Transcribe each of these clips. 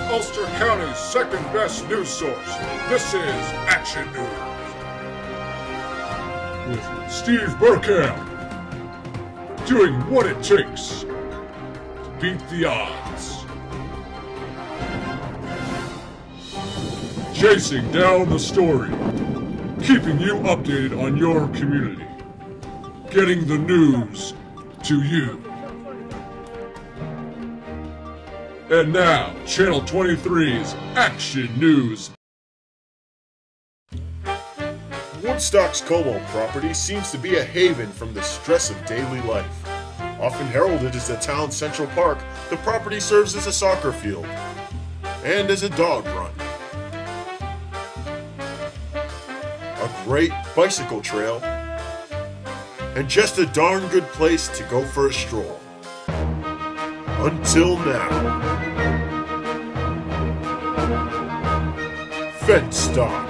Ulster County's second best news source. This is Action News with Steve Bergkamp, doing what it takes to beat the odds. Chasing down the story, keeping you updated on your community, getting the news to you. And now, Channel 23's Action News. Woodstock's Comeau Property seems to be a haven from the stress of daily life. Often heralded as the town's central park, the property serves as a soccer field and as a dog run. A great bicycle trail, and just a darn good place to go for a stroll. Until now. Fence Stock.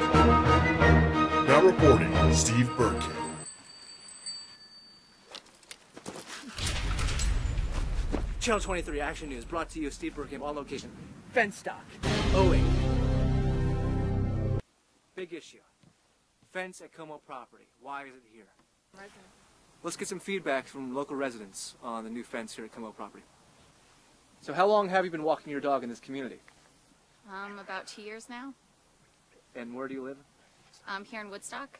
Now reporting, Steve Bergkamp. Channel 23 Action News brought to you Steve Bergkamp on location. Fence stock. Owing. Big issue. Fence at Comeau Property. Why is it here? Let's get some feedback from local residents on the new fence here at Comeau Property. So how long have you been walking your dog in this community? About 2 years now. And where do you live? Here in Woodstock.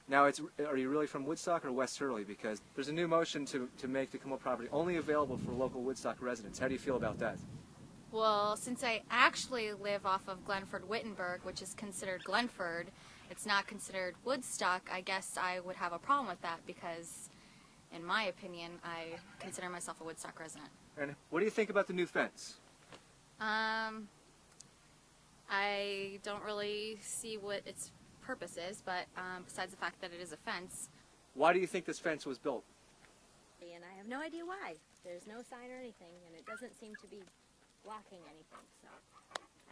Now, are you really from Woodstock or West Hurley? Because there's a new motion to make the Comeau Property only available for local Woodstock residents. How do you feel about that? Well, since I actually live off of Glenford-Wittenberg, which is considered Glenford, it's not considered Woodstock, I guess I would have a problem with that because, in my opinion, I consider myself a Woodstock resident. And what do you think about the new fence? I don't really see what its purpose is, but besides the fact that it is a fence. Why do you think this fence was built? And I have no idea why. There's no sign or anything, and it doesn't seem to be blocking anything, so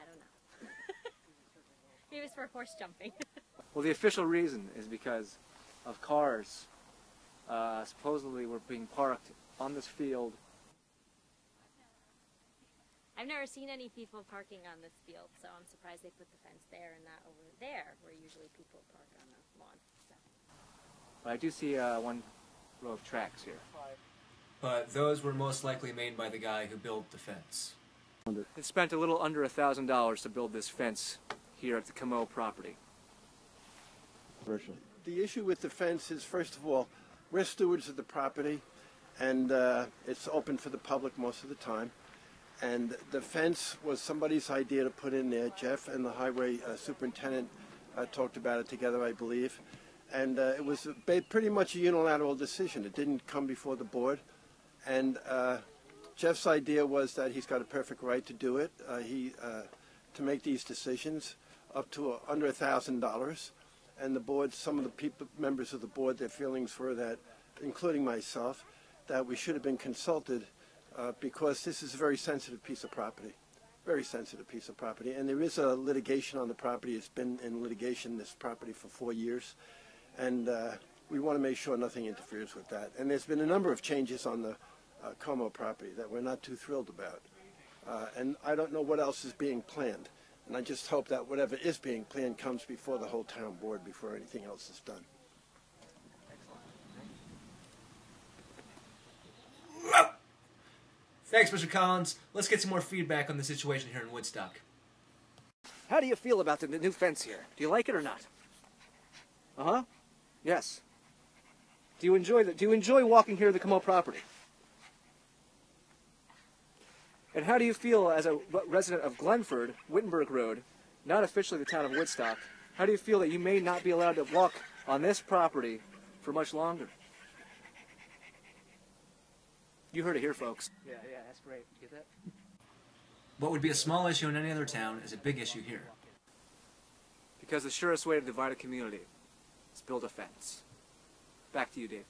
I don't know. Maybe it's for horse jumping. Well, the official reason is because of cars supposedly were being parked on this field. I've never seen any people parking on this field, so I'm surprised they put the fence there and not over there, where usually people park on the lawn. So. But I do see one row of tracks here. But those were most likely made by the guy who built the fence. It spent a little under $1,000 to build this fence here at the Comeau Property. The issue with the fence is, first of all, we're stewards of the property, and it's open for the public most of the time. And the fence was somebody's idea to put in there. Jeff and the highway superintendent talked about it together, I believe. And it was pretty much a unilateral decision. It didn't come before the board. And Jeff's idea was that he's got a perfect right to do it, to make these decisions up to under $1,000. And the board, some of the members of the board, their feelings were that, including myself, that we should have been consulted because this is a very sensitive piece of property, and there is a litigation on the property. It's been in litigation, this property, for 4 years, and we want to make sure nothing interferes with that. And there's been a number of changes on the Comeau property that we're not too thrilled about, and I don't know what else is being planned, and I just hope that whatever is being planned comes before the whole town board before anything else is done. Thanks, Mr. Collins. Let's get some more feedback on the situation here in Woodstock. How do you feel about the new fence here? Do you like it or not? Uh-huh. Yes. Do you enjoy walking here to the Comeau Property? And how do you feel as a resident of Glenford, Wittenberg Road, not officially the town of Woodstock, how do you feel that you may not be allowed to walk on this property for much longer? You heard it here, folks. Yeah, that's great. You get that? What would be a small issue in any other town is a big issue here. Because the surest way to divide a community is build a fence. Back to you, Dave.